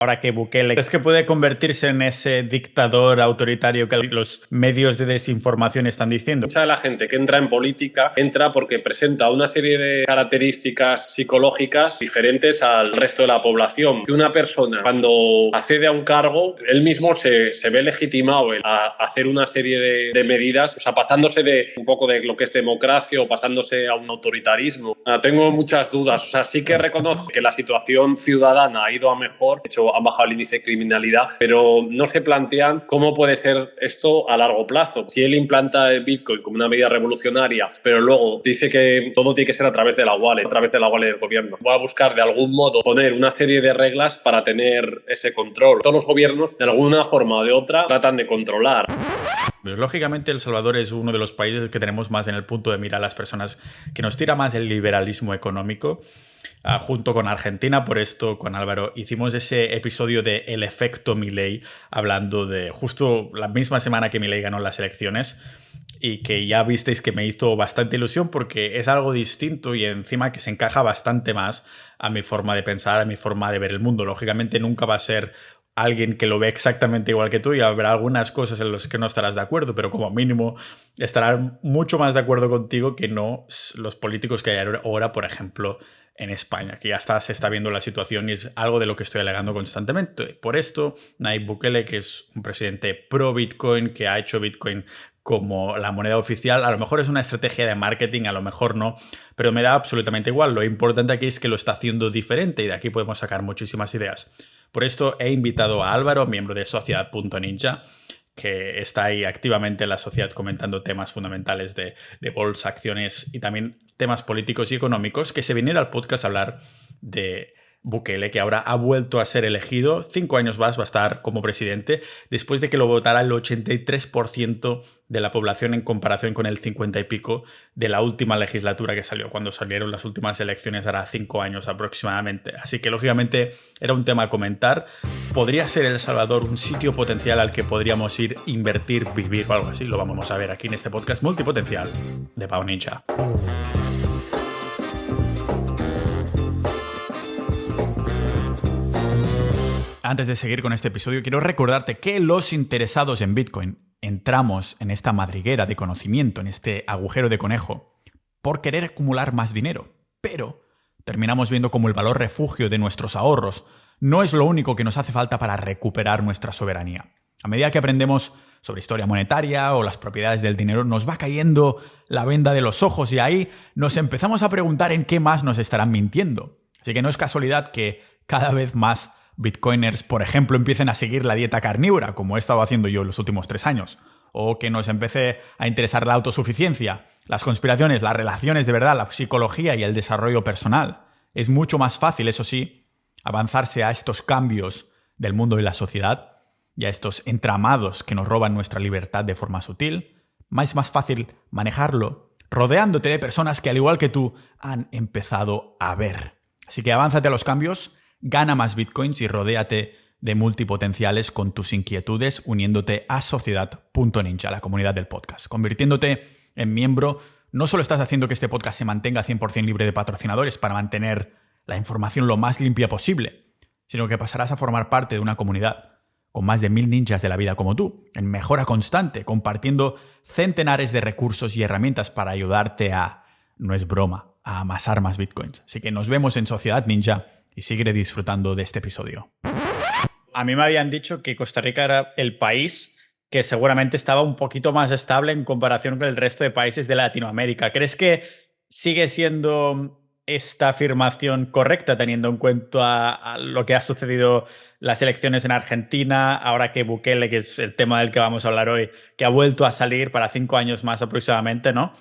Ahora que Bukele, ¿crees que puede convertirse en ese dictador autoritario que los medios de desinformación están diciendo? Mucha de la gente que entra en política entra porque presenta una serie de características psicológicas diferentes al resto de la población. Que una persona, cuando accede a un cargo, él mismo se ve legitimado a hacer una serie de medidas, o sea, pasándose de un poco de lo que es democracia o pasándose a un autoritarismo. Tengo muchas dudas. O sea, sí que reconozco que la situación ciudadana ha ido a mejor. De hecho, han bajado el índice de criminalidad, pero no se plantean cómo puede ser esto a largo plazo. Si él implanta el Bitcoin como una medida revolucionaria, pero luego dice que todo tiene que ser a través de la wallet, del gobierno, va a buscar de algún modo poner una serie de reglas para tener ese control. Todos los gobiernos, de alguna forma o de otra, tratan de controlar. Pues, lógicamente, El Salvador es uno de los países que tenemos más en el punto de mira a las personas, que nos tira más el liberalismo económico. Junto con Argentina, por esto con Álvaro hicimos ese episodio de El efecto Milei, hablando de justo la misma semana que Milei ganó las elecciones, y que ya visteis que me hizo bastante ilusión porque es algo distinto y encima que se encaja bastante más a mi forma de pensar, a mi forma de ver el mundo. Lógicamente nunca va a ser alguien que lo ve exactamente igual que tú y habrá algunas cosas en las que no estarás de acuerdo, pero como mínimo estarán mucho más de acuerdo contigo que no los políticos que hay ahora, por ejemplo, en España, que ya se está viendo la situación y es algo de lo que estoy alegando constantemente. Por esto, Nayib Bukele, que es un presidente pro Bitcoin, que ha hecho Bitcoin como la moneda oficial, a lo mejor es una estrategia de marketing, a lo mejor no, pero me da absolutamente igual. Lo importante aquí es que lo está haciendo diferente y de aquí podemos sacar muchísimas ideas. Por esto he invitado a Álvaro, miembro de Sociedad.ninja, que está ahí activamente en la sociedad comentando temas fundamentales de bolsa, acciones y también temas políticos y económicos, que se viniera al podcast a hablar de Bukele, que ahora ha vuelto a ser elegido, 5 años más va a estar como presidente, después de que lo votara el 83% de la población en comparación con el 50 y pico de la última legislatura que salió, cuando salieron las últimas elecciones, hará 5 años aproximadamente. Así que lógicamente era un tema a comentar. ¿Podría ser El Salvador un sitio potencial al que podríamos ir, invertir, vivir o algo así? Lo vamos a ver aquí en este podcast multipotencial de Pau Ninja. Antes de seguir con este episodio, quiero recordarte que los interesados en Bitcoin entramos en esta madriguera de conocimiento, en este agujero de conejo, por querer acumular más dinero. Pero terminamos viendo como el valor refugio de nuestros ahorros no es lo único que nos hace falta para recuperar nuestra soberanía. A medida que aprendemos sobre historia monetaria o las propiedades del dinero, nos va cayendo la venda de los ojos y ahí nos empezamos a preguntar en qué más nos estarán mintiendo. Así que no es casualidad que cada vez más bitcoiners, por ejemplo, empiecen a seguir la dieta carnívora, como he estado haciendo yo en los últimos 3 años, o que nos empiece a interesar la autosuficiencia, las conspiraciones, las relaciones de verdad, la psicología y el desarrollo personal. Es mucho más fácil, eso sí, avanzarse a estos cambios del mundo y la sociedad y a estos entramados que nos roban nuestra libertad de forma sutil. Es más fácil manejarlo rodeándote de personas que, al igual que tú, han empezado a ver. Así que avánzate a los cambios, gana más bitcoins y rodéate de multipotenciales con tus inquietudes uniéndote a Sociedad.ninja, la comunidad del podcast. Convirtiéndote en miembro, no solo estás haciendo que este podcast se mantenga 100% libre de patrocinadores para mantener la información lo más limpia posible, sino que pasarás a formar parte de una comunidad con más de 1000 ninjas de la vida como tú, en mejora constante, compartiendo centenares de recursos y herramientas para ayudarte a, no es broma, a amasar más bitcoins. Así que nos vemos en Sociedad Ninja y sigue disfrutando de este episodio. A mí me habían dicho que Costa Rica era el país que seguramente estaba un poquito más estable en comparación con el resto de países de Latinoamérica. ¿Crees que sigue siendo esta afirmación correcta teniendo en cuenta a lo que ha sucedido las elecciones en Argentina, ahora que Bukele, que es el tema del que vamos a hablar hoy, que ha vuelto a salir para 5 años más aproximadamente, ¿no?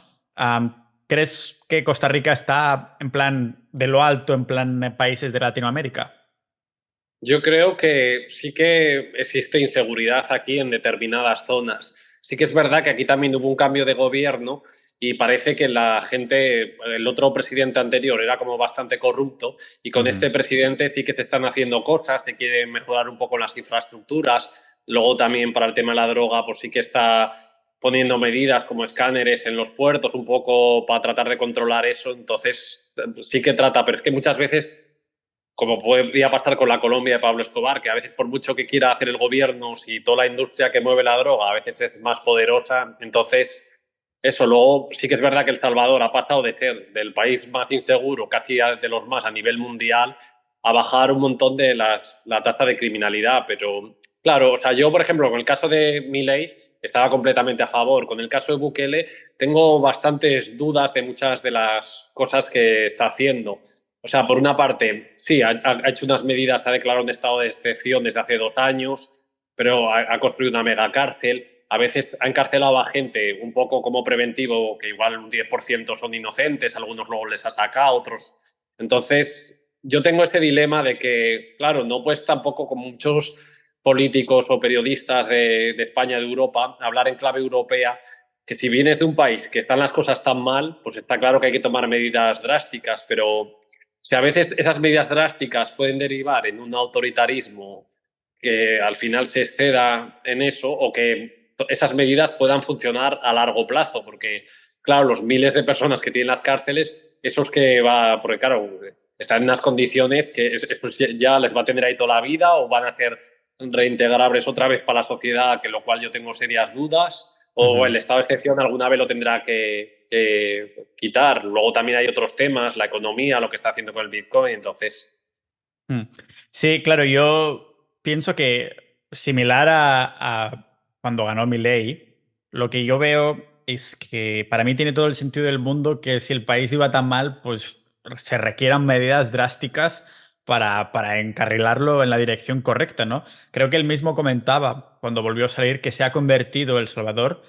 ¿Crees que Costa Rica está en plan de lo alto, en plan países de Latinoamérica? Yo creo que sí que existe inseguridad aquí en determinadas zonas. Sí que es verdad que aquí también hubo un cambio de gobierno y parece que la gente, el otro presidente anterior era como bastante corrupto y con este presidente sí que se están haciendo cosas, se quieren mejorar un poco las infraestructuras. Luego también para el tema de la droga, pues sí que está poniendo medidas como escáneres en los puertos un poco para tratar de controlar eso. Entonces sí que trata, pero es que muchas veces como podía pasar con la Colombia de Pablo Escobar, que a veces por mucho que quiera hacer el gobierno, si toda la industria que mueve la droga a veces es más poderosa, entonces eso. Luego sí que es verdad que El Salvador ha pasado de ser del país más inseguro, casi de los más a nivel mundial, a bajar un montón de la tasa de criminalidad, pero claro, o sea, yo por ejemplo con el caso de Milei estaba completamente a favor, con el caso de Bukele tengo bastantes dudas de muchas de las cosas que está haciendo. O sea, por una parte, sí, ha hecho unas medidas, ha declarado un estado de excepción desde hace 2 años, pero ha construido una mega cárcel. A veces ha encarcelado a gente un poco como preventivo, que igual un 10% son inocentes, algunos luego les ha sacado, otros. Entonces, yo tengo este dilema de que, claro, no puedes tampoco con muchos políticos o periodistas de España, de Europa, hablar en clave europea, que si vienes de un país que están las cosas tan mal, pues está claro que hay que tomar medidas drásticas, pero si a veces esas medidas drásticas pueden derivar en un autoritarismo que al final se exceda en eso, o que esas medidas puedan funcionar a largo plazo, porque claro, los miles de personas que tienen las cárceles, esos que va, porque claro, están en unas condiciones que pues ya les va a tener ahí toda la vida o van a ser reintegrables otra vez para la sociedad, que lo cual yo tengo serias dudas, o el estado de excepción alguna vez lo tendrá que quitar. Luego también hay otros temas, la economía, lo que está haciendo con el Bitcoin, entonces... Mm. Sí, claro, yo pienso que similar a cuando ganó Milei, lo que yo veo es que para mí tiene todo el sentido del mundo que si el país iba tan mal, pues se requieran medidas drásticas para encarrilarlo en la dirección correcta, ¿no? Creo que él mismo comentaba cuando volvió a salir que se ha convertido El Salvador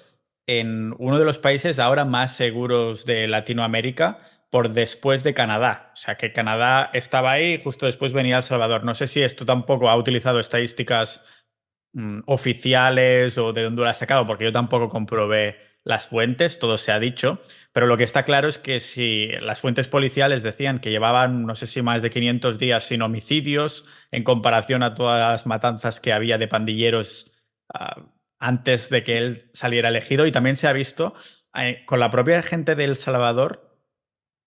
en uno de los países ahora más seguros de Latinoamérica por después de Canadá. O sea, que Canadá estaba ahí y justo después venía El Salvador. No sé si esto tampoco ha utilizado estadísticas oficiales o de dónde lo ha sacado, porque yo tampoco comprobé las fuentes, todo se ha dicho, pero lo que está claro es que si las fuentes policiales decían que llevaban, no sé si más de 500 días sin homicidios en comparación a todas las matanzas que había de pandilleros antes de que él saliera elegido, y también se ha visto con la propia gente de El Salvador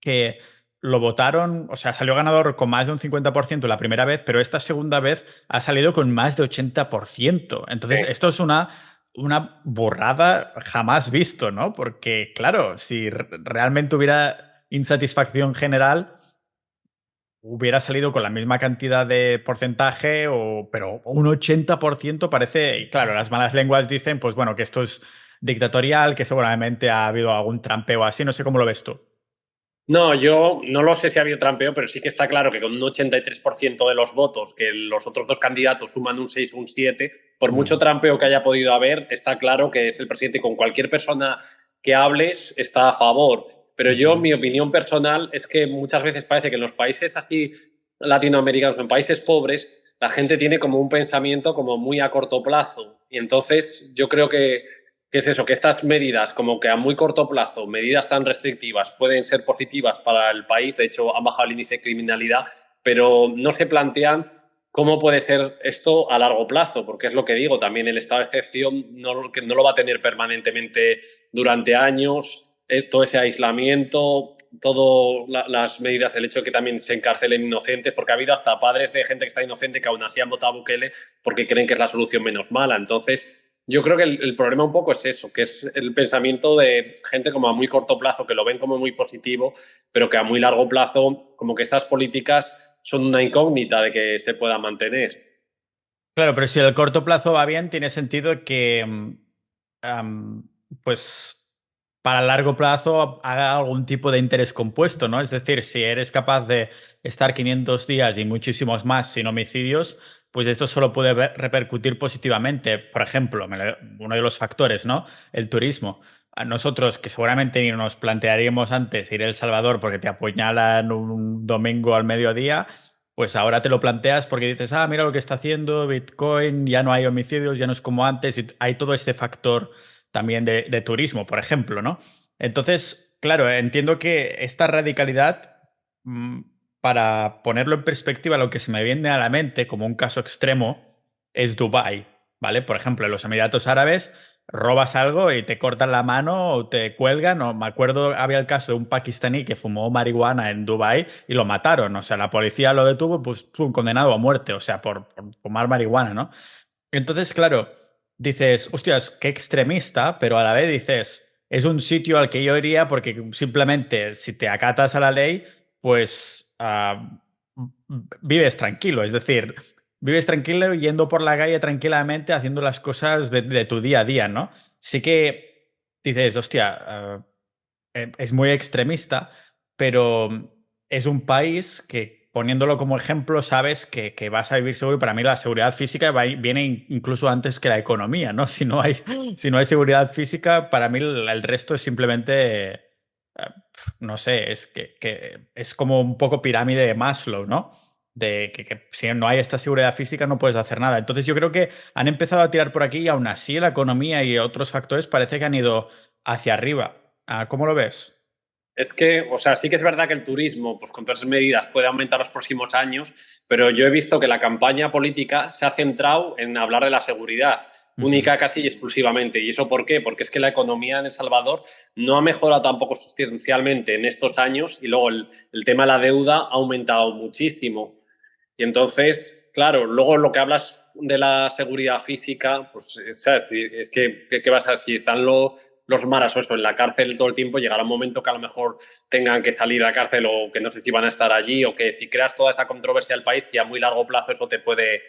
que lo votaron, o sea, salió ganador con más de un 50% la primera vez, pero esta segunda vez ha salido con más de 80%. Entonces, Sí. esto es una borrada jamás visto, ¿no? Porque, claro, si realmente hubiera insatisfacción general, hubiera salido con la misma cantidad de porcentaje, pero un 80% parece, y claro, las malas lenguas dicen, pues bueno, que esto es dictatorial, que seguramente ha habido algún trampeo así, no sé cómo lo ves tú. No, yo no lo sé si ha habido trampeo, pero sí que está claro que con un 83% de los votos, que los otros dos candidatos suman un 6 o un 7, por mucho trampeo que haya podido haber, está claro que es el presidente. Con cualquier persona que hables está a favor. Pero yo, mi opinión personal es que muchas veces parece que en los países así latinoamericanos, en países pobres, la gente tiene como un pensamiento como muy a corto plazo. Y entonces yo creo que es eso, que estas medidas, como que a muy corto plazo, medidas tan restrictivas, pueden ser positivas para el país. De hecho, han bajado el índice de criminalidad, pero no se plantean cómo puede ser esto a largo plazo, porque es lo que digo, también el estado de excepción que no lo va a tener permanentemente durante años, todo ese aislamiento, todas las medidas, el hecho de que también se encarcelen inocentes, porque ha habido hasta padres de gente que está inocente que aún así han votado a Bukele porque creen que es la solución menos mala. Entonces, yo creo que el problema un poco es eso, que es el pensamiento de gente como a muy corto plazo, que lo ven como muy positivo, pero que a muy largo plazo, como que estas políticas son una incógnita de que se puedan mantener. Claro, pero si el corto plazo va bien, tiene sentido que, am, pues, para largo plazo haga algún tipo de interés compuesto, ¿no? Es decir, si eres capaz de estar 500 días y muchísimos más sin homicidios, pues esto solo puede repercutir positivamente. Por ejemplo, uno de los factores, ¿no? El turismo. A nosotros, que seguramente ni nos plantearíamos antes ir a El Salvador porque te apuñalan un domingo al mediodía, pues ahora te lo planteas porque dices, ah, mira lo que está haciendo Bitcoin, ya no hay homicidios, ya no es como antes, y hay todo este factor también de turismo, por ejemplo, ¿no? Entonces, claro, entiendo que esta radicalidad, mm, para ponerlo en perspectiva, lo que se me viene a la mente como un caso extremo es Dubái, ¿vale? Por ejemplo, en los Emiratos Árabes robas algo y te cortan la mano o te cuelgan. O me acuerdo, había el caso de un pakistaní que fumó marihuana en Dubái y lo mataron. O sea, la policía lo detuvo, pues fue un condenado a muerte, o sea, por fumar marihuana, ¿no? Entonces, claro, dices, hostias, qué extremista, pero a la vez dices, es un sitio al que yo iría porque simplemente si te acatas a la ley, pues vives tranquilo. Es decir, vives tranquilo yendo por la calle tranquilamente haciendo las cosas de tu día a día, ¿no? Sí que dices, hostia, es muy extremista, pero es un país que, poniéndolo como ejemplo, sabes que vas a vivir seguro. Y para mí la seguridad física viene incluso antes que la economía, ¿no? Si no hay seguridad física, para mí el resto es simplemente, no sé, es que es como un poco pirámide de Maslow, ¿no? De que si no hay esta seguridad física no puedes hacer nada. Entonces yo creo que han empezado a tirar por aquí y aún así la economía y otros factores parece que han ido hacia arriba. ¿Cómo lo ves? Es que, o sea, sí que es verdad que el turismo, pues con todas esas medidas, puede aumentar los próximos años, pero yo he visto que la campaña política se ha centrado en hablar de la seguridad, Ujú. única casi y exclusivamente. ¿Y eso por qué? Porque es que la economía en El Salvador no ha mejorado tampoco sustancialmente en estos años y luego el tema de la deuda ha aumentado muchísimo. Y entonces, claro, luego lo que hablas de la seguridad física, pues es que, ¿qué vas a decir? Están los maras o eso en la cárcel todo el tiempo, llegará un momento que a lo mejor tengan que salir a la cárcel o que no sé si van a estar allí o que si creas toda esta controversia del país, que a muy largo plazo eso te puede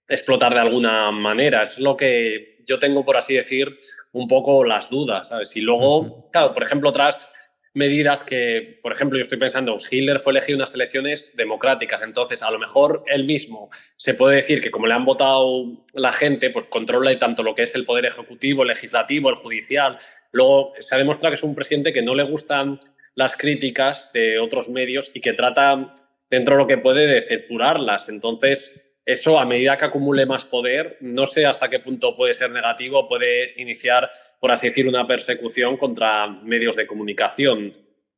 explotar de alguna manera. Es lo que yo tengo, por así decir, un poco las dudas, ¿sabes? Y Ujú. luego, claro, por ejemplo, otras medidas que, por ejemplo, yo estoy pensando, Hitler fue elegido en unas elecciones democráticas, entonces a lo mejor él mismo se puede decir que como le han votado la gente, pues controla tanto lo que es el poder ejecutivo, el legislativo, el judicial. Luego se ha demostrado que es un presidente que no le gustan las críticas de otros medios y que trata dentro de lo que puede de censurarlas. Entonces, eso a medida que acumule más poder, no sé hasta qué punto puede ser negativo, puede iniciar, por así decir, una persecución contra medios de comunicación.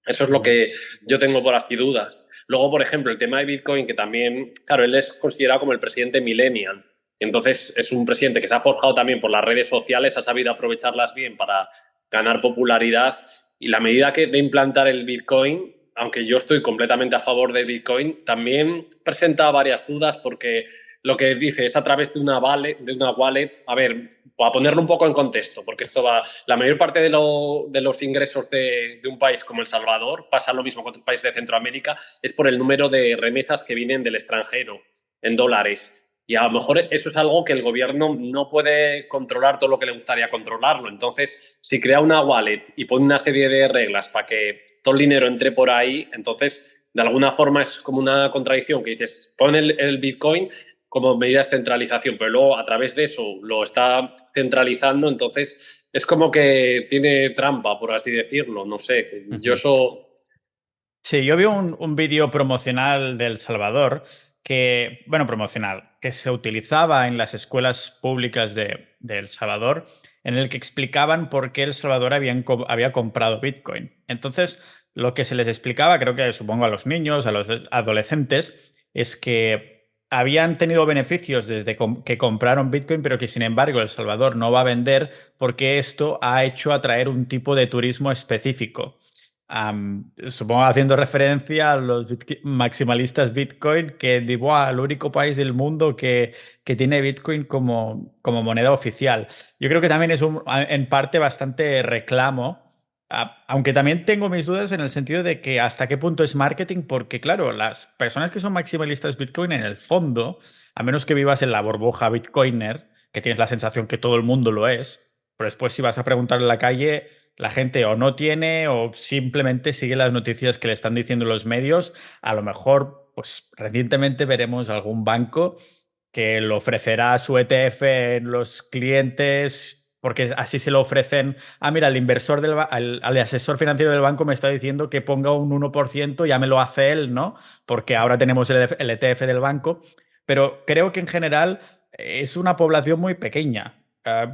Eso es lo Ujú. que yo tengo por así dudas. Luego, por ejemplo, el tema de Bitcoin, que también, claro, él es considerado como el presidente millennial. Entonces, es un presidente que se ha forjado también por las redes sociales, ha sabido aprovecharlas bien para ganar popularidad. Y la medida que de implantar el Bitcoin, aunque yo estoy completamente a favor de Bitcoin, también presenta varias dudas porque lo que dice es a través de una wallet. A ver, para ponerlo un poco en contexto, porque esto va, la mayor parte de los ingresos de un país como El Salvador, pasa lo mismo con otros países de Centroamérica, es por el número de remesas que vienen del extranjero en dólares. Y a lo mejor eso es algo que el gobierno no puede controlar todo lo que le gustaría controlarlo. Entonces, si crea una wallet y pone una serie de reglas para que todo el dinero entre por ahí, entonces de alguna forma es como una contradicción que dices, pon el Bitcoin como medida de centralización, pero luego a través de eso lo está centralizando, entonces es como que tiene trampa, por así decirlo, no sé, yo Ujú. eso... Sí, yo vi un vídeo promocional de El Salvador que, bueno, promocional, que se utilizaba en las escuelas públicas de El Salvador, en el que explicaban por qué El Salvador había comprado Bitcoin. Entonces, lo que se les explicaba, creo que supongo a los niños, a los adolescentes, es que habían tenido beneficios desde que compraron Bitcoin, pero que sin embargo El Salvador no va a vender porque esto ha hecho atraer un tipo de turismo específico. Supongo haciendo referencia a los maximalistas Bitcoin, que digo, el único país del mundo que tiene Bitcoin como moneda oficial. Yo creo que también es en parte bastante reclamo, aunque también tengo mis dudas en el sentido de que hasta qué punto es marketing, porque claro, las personas que son maximalistas Bitcoin en el fondo, a menos que vivas en la burbuja Bitcoiner, que tienes la sensación que todo el mundo lo es, pero después si vas a preguntar en la calle la gente o no tiene o simplemente sigue las noticias que le están diciendo los medios. A lo mejor, pues recientemente veremos algún banco que lo ofrecerá su ETF en los clientes porque así se lo ofrecen. Mira, el inversor al asesor financiero del banco me está diciendo que ponga un 1%, ya me lo hace él, ¿no? Porque ahora tenemos el ETF del banco. Pero creo que en general es una población muy pequeñña.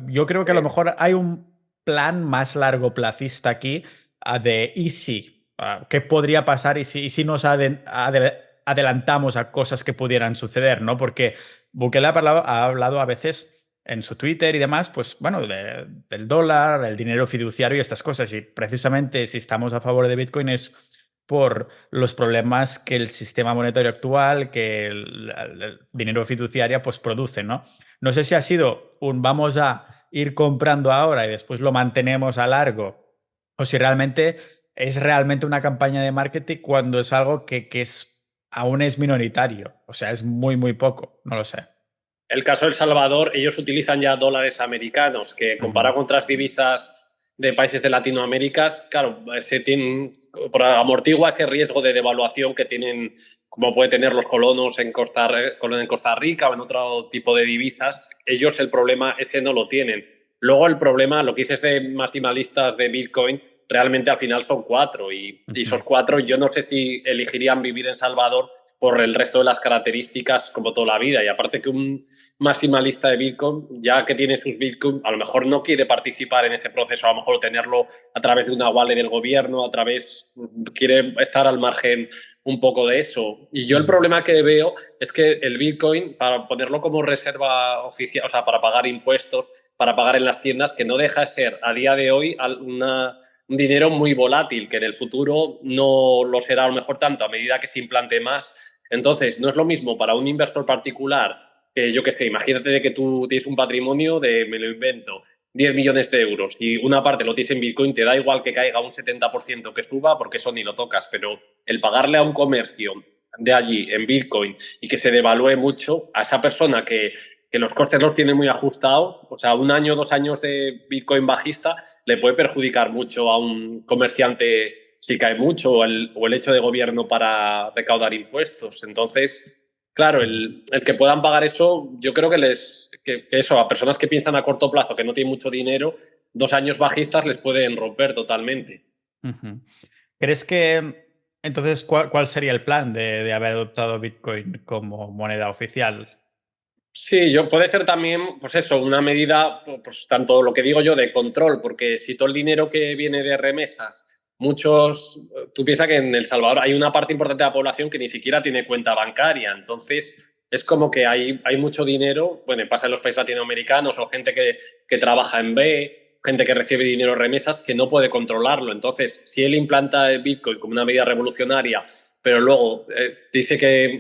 Yo creo que a lo mejor hay un plan más largo placista aquí de ¿y si? ¿Qué podría pasar y si nos adelantamos a cosas que pudieran suceder, ¿no? Porque Bukele ha hablado a veces en su Twitter y demás, pues bueno, del dólar, el dinero fiduciario y estas cosas. Y precisamente si estamos a favor de Bitcoin es por los problemas que el sistema monetario actual, que el dinero fiduciario pues produce, ¿no? No sé si ha sido un vamos a ir comprando ahora y después lo mantenemos a largo, o si realmente es realmente una campaña de marketing cuando es algo que aún es minoritario, o sea, es muy, muy poco, no lo sé. El caso de El Salvador, ellos utilizan ya dólares americanos, que comparado con otras divisas de países de Latinoamérica, claro, amortigua ese riesgo de devaluación que tienen, como puede tener los colonos en Costa Rica o en otro tipo de divisas. Ellos el problema ese no lo tienen. Luego el problema, lo que dices de maximalistas de Bitcoin, realmente al final son cuatro y esos cuatro yo no sé si elegirían vivir en Salvador por el resto de las características como toda la vida. Y aparte que un maximalista de Bitcoin, ya que tiene sus Bitcoin, a lo mejor no quiere participar en este proceso, a lo mejor tenerlo a través de una wallet del gobierno, quiere estar al margen un poco de eso. Y yo el problema que veo es que el Bitcoin, para ponerlo como reserva oficial, o sea, para pagar impuestos, para pagar en las tiendas, que no deja de ser a día de hoy un dinero muy volátil, que en el futuro no lo será a lo mejor tanto a medida que se implante más. Entonces, no es lo mismo para un inversor particular que yo que sé, imagínate de que tú tienes un patrimonio de, me lo invento, 10 millones de euros y una parte lo tienes en Bitcoin, te da igual que caiga un 70% que suba porque eso ni lo tocas, pero el pagarle a un comercio de allí en Bitcoin y que se devalúe mucho a esa persona que los costes los tiene muy ajustados, o sea, un año, 2 años de Bitcoin bajista le puede perjudicar mucho a un comerciante si cae mucho o el hecho de gobierno para recaudar impuestos. Entonces, claro, el que puedan pagar eso, yo creo que eso, a personas que piensan a corto plazo, que no tienen mucho dinero, 2 años bajistas les pueden romper totalmente. ¿Crees que entonces cuál sería el plan de haber adoptado Bitcoin como moneda oficial? Sí, puede ser también, pues eso, una medida, pues tanto lo que digo yo de control, porque si todo el dinero que viene de remesas, tú piensas que en El Salvador hay una parte importante de la población que ni siquiera tiene cuenta bancaria, entonces es como que hay mucho dinero, bueno, pasa en los países latinoamericanos o gente que trabaja en B, gente que recibe dinero en remesas que no puede controlarlo. Entonces, si él implanta el Bitcoin como una medida revolucionaria, pero luego dice que,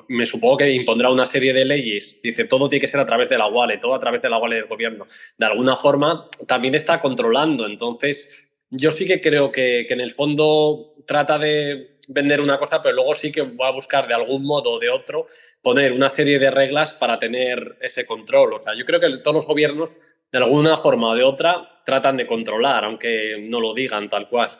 me supongo que impondrá una serie de leyes, dice todo tiene que ser a través de la wallet, todo a través de la wallet del gobierno. De alguna forma también está controlando. Entonces, yo sí que creo que en el fondo trata de vender una cosa, pero luego sí que va a buscar de algún modo o de otro poner una serie de reglas para tener ese control. O sea, yo creo que todos los gobiernos, de alguna forma o de otra, tratan de controlar, aunque no lo digan tal cual.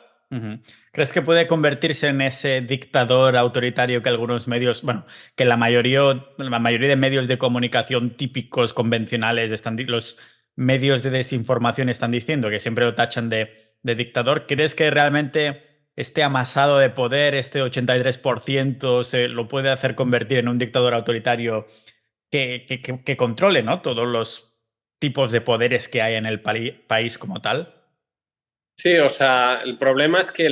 ¿Crees que puede convertirse en ese dictador autoritario que algunos medios, bueno, que la mayoría de medios de comunicación típicos, convencionales, los medios de desinformación están diciendo, que siempre lo tachan de dictador? ¿Crees que realmente este amasado de poder, este 83%, se lo puede hacer convertir en un dictador autoritario que controle, ¿no?, todos los tipos de poderes que hay en el país como tal? Sí, o sea, el problema es que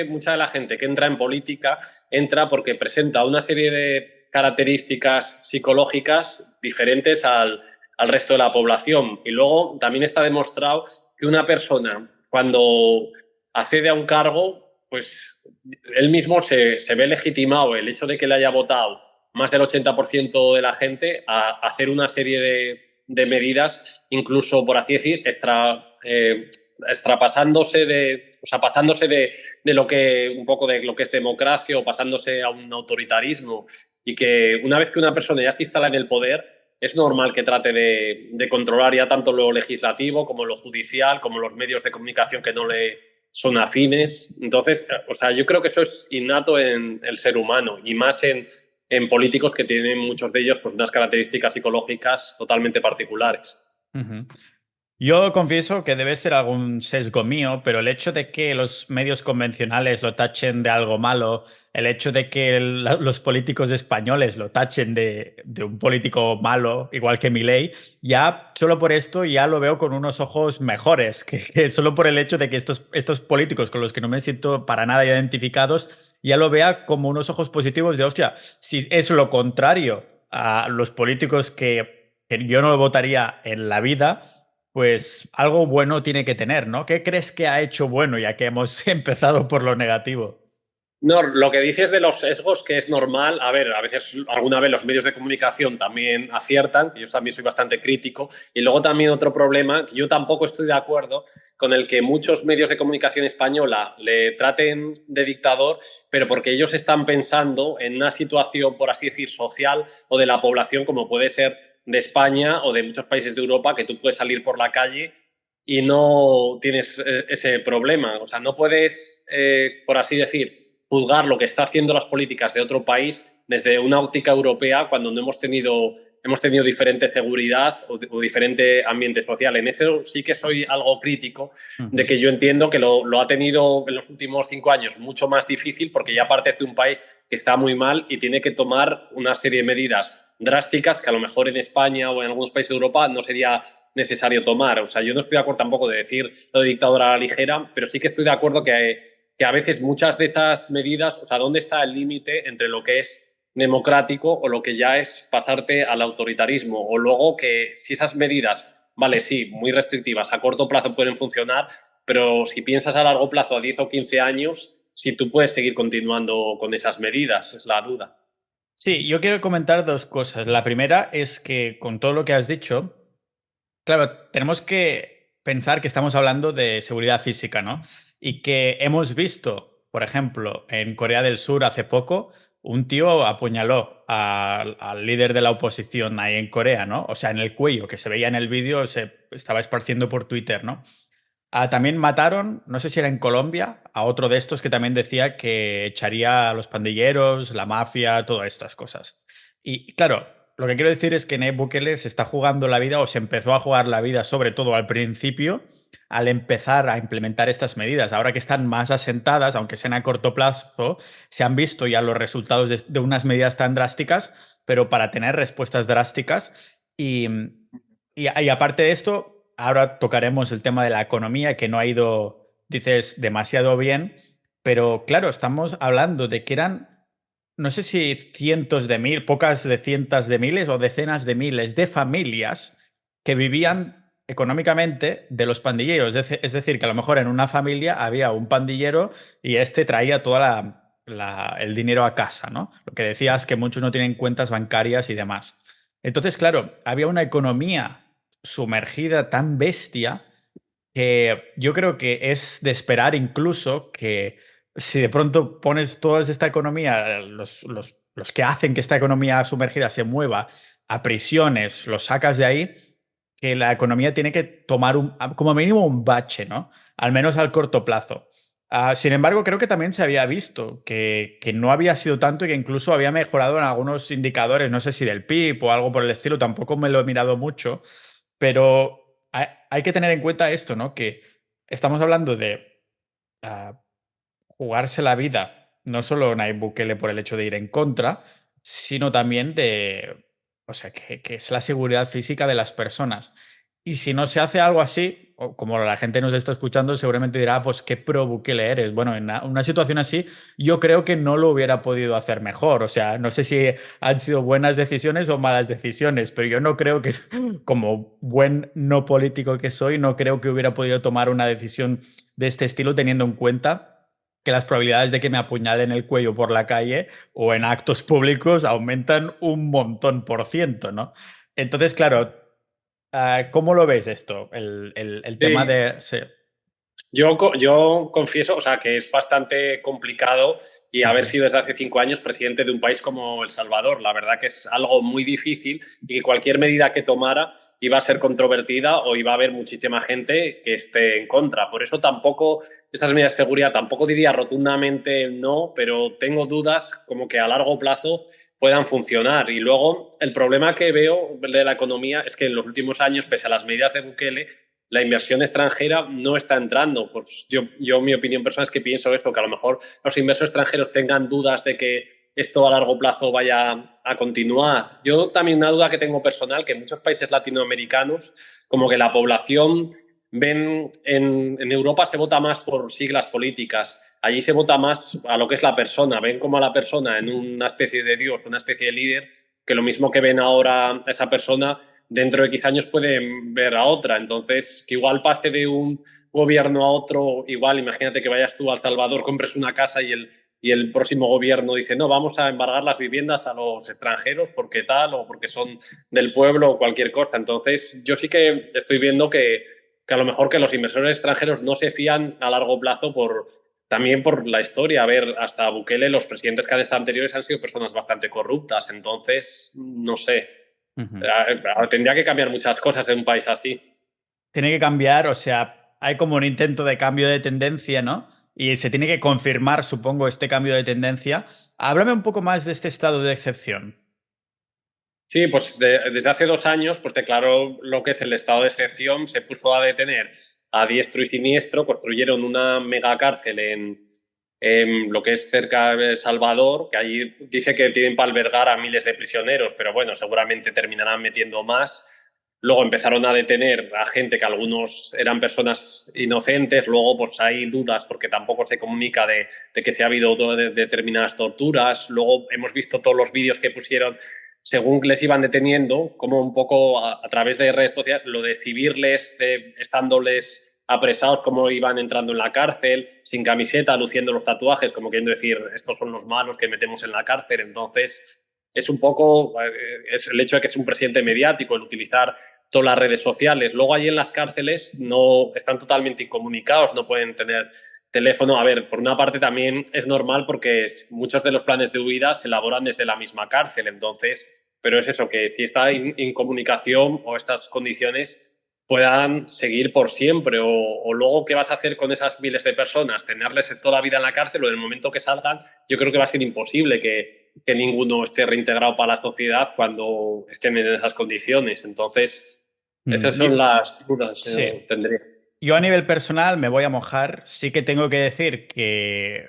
mucha de la gente que entra en política entra porque presenta una serie de características psicológicas diferentes al resto de la población. Y luego también está demostrado que una persona cuando accede a un cargo, pues él mismo se ve legitimado el hecho de que le haya votado más del 80% de la gente a hacer una serie de medidas, incluso, por así decir, extrapasándose pasándose de lo que un poco de lo que es democracia o pasándose a un autoritarismo, y que una vez que una persona ya se instala en el poder es normal que trate de controlar ya tanto lo legislativo como lo judicial, como los medios de comunicación que no le son afines. Entonces, o sea, yo creo que eso es innato en el ser humano y más en políticos que tienen muchos de ellos pues unas características psicológicas totalmente particulares. Ujú. Yo confieso que debe ser algún sesgo mío, pero el hecho de que los medios convencionales lo tachen de algo malo, el hecho de que los políticos españoles lo tachen de un político malo, igual que Milei, ya solo por esto ya lo veo con unos ojos mejores, que solo por el hecho de que estos políticos con los que no me siento para nada identificados, ya lo vea como unos ojos positivos de, hostia, si es lo contrario a los políticos que que yo no votaría en la vida, pues algo bueno tiene que tener, ¿no? ¿Qué crees que ha hecho bueno, ya que hemos empezado por lo negativo? No, lo que dices de los sesgos, que es normal, a ver, a veces alguna vez los medios de comunicación también aciertan, que yo también soy bastante crítico, y luego también otro problema, que yo tampoco estoy de acuerdo con el que muchos medios de comunicación española le traten de dictador, pero porque ellos están pensando en una situación, por así decir, social o de la población, como puede ser de España o de muchos países de Europa, que tú puedes salir por la calle y no tienes ese problema. O sea, no puedes, por así decir, juzgar lo que está haciendo las políticas de otro país desde una óptica europea cuando no hemos tenido diferente seguridad o diferente ambiente social. En eso sí que soy algo crítico, de que yo entiendo que lo ha tenido en los últimos 5 años mucho más difícil porque ya parte de un país que está muy mal y tiene que tomar una serie de medidas drásticas que a lo mejor en España o en algunos países de Europa no sería necesario tomar. O sea, yo no estoy de acuerdo tampoco de decir lo de dictadura a la ligera, pero sí que estoy de acuerdo que a veces muchas de estas medidas, o sea, ¿dónde está el límite entre lo que es democrático o lo que ya es pasarte al autoritarismo? O luego que si esas medidas, vale, sí, muy restrictivas, a corto plazo pueden funcionar, pero si piensas a largo plazo, a 10 o 15 años, si tú puedes seguir continuando con esas medidas, es la duda. Sí, yo quiero comentar dos cosas. La primera es que con todo lo que has dicho, claro, tenemos que pensar que estamos hablando de seguridad física, ¿no? Y que hemos visto, por ejemplo, en Corea del Sur hace poco, un tío apuñaló al líder de la oposición ahí en Corea, ¿no? O sea, en el cuello, que se veía en el vídeo, se estaba esparciendo por Twitter, ¿no? También mataron, no sé si era en Colombia, a otro de estos que también decía que echaría a los pandilleros, la mafia, todas estas cosas. Y claro, lo que quiero decir es que Nayib Bukele se está jugando la vida o se empezó a jugar la vida, sobre todo al principio, al empezar a implementar estas medidas. Ahora que están más asentadas, aunque sean a corto plazo, se han visto ya los resultados de unas medidas tan drásticas, pero para tener respuestas drásticas. Y aparte de esto, ahora tocaremos el tema de la economía, que no ha ido, dices, demasiado bien, pero claro, estamos hablando de que eran, no sé si cientos de mil, pocas de cientos de miles o decenas de miles de familias que vivían económicamente de los pandilleros. Es decir, que a lo mejor en una familia había un pandillero y este traía toda el dinero a casa, ¿no? Lo que decías que muchos no tienen cuentas bancarias y demás. Entonces, claro, había una economía sumergida tan bestia que yo creo que es de esperar incluso que si de pronto pones toda esta economía, los que hacen que esta economía sumergida se mueva a prisiones, los sacas de ahí, que la economía tiene que tomar como mínimo un bache, ¿no? Al menos al corto plazo. Sin embargo, creo que también se había visto que no había sido tanto y que incluso había mejorado en algunos indicadores, no sé si del PIB o algo por el estilo, tampoco me lo he mirado mucho, pero hay que tener en cuenta esto, ¿no? Que estamos hablando de ah, jugarse la vida, no solo Nayib Bukele por el hecho de ir en contra, sino también de, o sea, que es la seguridad física de las personas. Y si no se hace algo así, o como la gente nos está escuchando, seguramente dirá, pues qué pro Bukele eres. Bueno, en una situación así, yo creo que no lo hubiera podido hacer mejor. O sea, no sé si han sido buenas decisiones o malas decisiones, pero yo no creo que, como buen no político que soy, no creo que hubiera podido tomar una decisión de este estilo teniendo en cuenta que las probabilidades de que me apuñalen el cuello por la calle o en actos públicos aumentan un montón por ciento, ¿no? Entonces, claro, ¿cómo lo ves esto? El tema Sí, de... Sí. yo confieso, o sea, que es bastante complicado y haber Ujú. sido desde hace 5 años presidente de un país como El Salvador. La verdad que es algo muy difícil y que cualquier medida que tomara iba a ser controvertida o iba a haber muchísima gente que esté en contra. Por eso tampoco, estas medidas de seguridad, tampoco diría rotundamente no, pero tengo dudas como que a largo plazo puedan funcionar. Y luego el problema que veo de la economía es que en los últimos años, pese a las medidas de Bukele, la inversión extranjera no está entrando. Pues yo mi opinión personal es que pienso eso, que a lo mejor los inversores extranjeros tengan dudas de que esto a largo plazo vaya a continuar. Yo también una duda que tengo personal, que en muchos países latinoamericanos, como que la población ven, en Europa se vota más por siglas políticas, allí se vota más a lo que es la persona, ven como a la persona en una especie de dios, una especie de líder, que lo mismo que ven ahora a esa persona dentro de 15 años pueden ver a otra. Entonces, que igual pase de un gobierno a otro, igual imagínate que vayas tú a El Salvador, compres una casa y el próximo gobierno dice, no, vamos a embargar las viviendas a los extranjeros porque tal o porque son del pueblo o cualquier cosa. Entonces, yo sí que estoy viendo que a lo mejor que los inversores extranjeros no se fían a largo plazo también por la historia. A ver, hasta Bukele, los presidentes que han estado anteriores han sido personas bastante corruptas. Entonces, no sé. Tendría que cambiar muchas cosas en un país así. Tiene que cambiar, o sea, hay como un intento de cambio de tendencia, ¿no? Y se tiene que confirmar, supongo, este cambio de tendencia. Háblame un poco más de este estado de excepción. Sí, pues desde hace 2 años pues declaró lo que es el estado de excepción, se puso a detener a diestro y siniestro, construyeron una megacárcel en lo que es cerca de Salvador, que allí dice que tienen para albergar a miles de prisioneros, pero bueno, seguramente terminarán metiendo más. Luego empezaron a detener a gente que algunos eran personas inocentes, luego pues hay dudas porque tampoco se comunica de que se ha habido determinadas torturas. Luego hemos visto todos los vídeos que pusieron según les iban deteniendo, como un poco a través de redes sociales, lo de exhibirles, estándoles apresados, cómo iban entrando en la cárcel, sin camiseta, luciendo los tatuajes, como queriendo decir, estos son los malos que metemos en la cárcel. Entonces, es un poco es el hecho de que es un presidente mediático, el utilizar todas las redes sociales. Luego, allí en las cárceles no están totalmente incomunicados, no pueden tener teléfono. A ver, por una parte también es normal porque muchos de los planes de huida se elaboran desde la misma cárcel, entonces, pero es eso, que si está en comunicación o estas condiciones puedan seguir por siempre o luego qué vas a hacer con esas miles de personas, tenerles toda la vida en la cárcel o en el momento que salgan, yo creo que va a ser imposible que ninguno esté reintegrado para la sociedad cuando estén en esas condiciones. Entonces, esas son las dudas que tendría. Yo a nivel personal me voy a mojar. Sí que tengo que decir que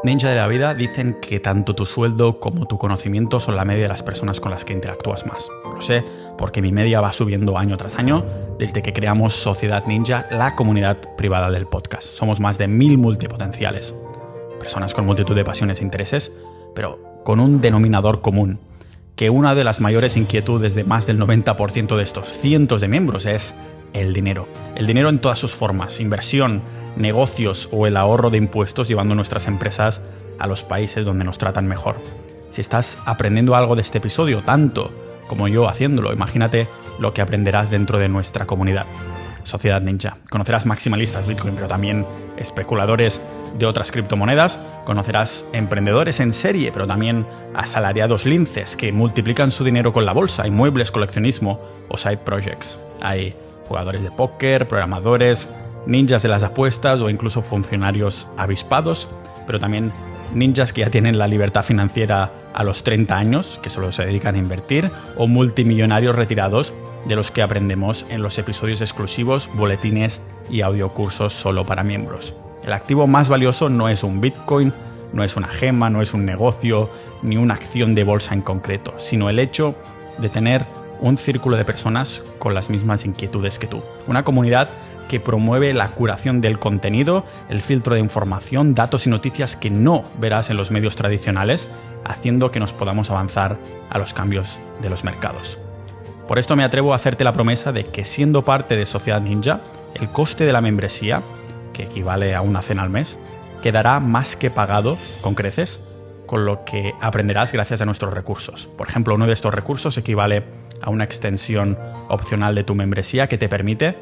Ninja de la vida dicen que tanto tu sueldo como tu conocimiento son la media de las personas con las que interactúas más. Lo sé, porque mi media va subiendo año tras año desde que creamos Sociedad Ninja, la comunidad privada del podcast. Somos más de 1000 multipotenciales. Personas con multitud de pasiones e intereses, pero con un denominador común, que una de las mayores inquietudes de más del 90% de estos cientos de miembros es el dinero. El dinero en todas sus formas, inversión, negocios o el ahorro de impuestos llevando nuestras empresas a los países donde nos tratan mejor. Si estás aprendiendo algo de este episodio, tanto como yo haciéndolo, imagínate lo que aprenderás dentro de nuestra comunidad. Sociedad Ninja. Conocerás maximalistas Bitcoin, pero también especuladores de otras criptomonedas. Conocerás emprendedores en serie, pero también asalariados linces que multiplican su dinero con la bolsa, inmuebles, coleccionismo o side projects. Hay jugadores de póker, programadores, ninjas de las apuestas o incluso funcionarios avispados, pero también ninjas que ya tienen la libertad financiera a los 30 años, que solo se dedican a invertir, o multimillonarios retirados de los que aprendemos en los episodios exclusivos, boletines y audiocursos solo para miembros. El activo más valioso no es un Bitcoin, no es una gema, no es un negocio, ni una acción de bolsa en concreto, sino el hecho de tener un círculo de personas con las mismas inquietudes que tú. Una comunidad que promueve la curación del contenido, el filtro de información, datos y noticias que no verás en los medios tradicionales, haciendo que nos podamos avanzar a los cambios de los mercados. Por esto me atrevo a hacerte la promesa de que siendo parte de Sociedad Ninja, el coste de la membresía, que equivale a una cena al mes, quedará más que pagado con creces, con lo que aprenderás gracias a nuestros recursos. Por ejemplo, uno de estos recursos equivale a una extensión opcional de tu membresía que te permite,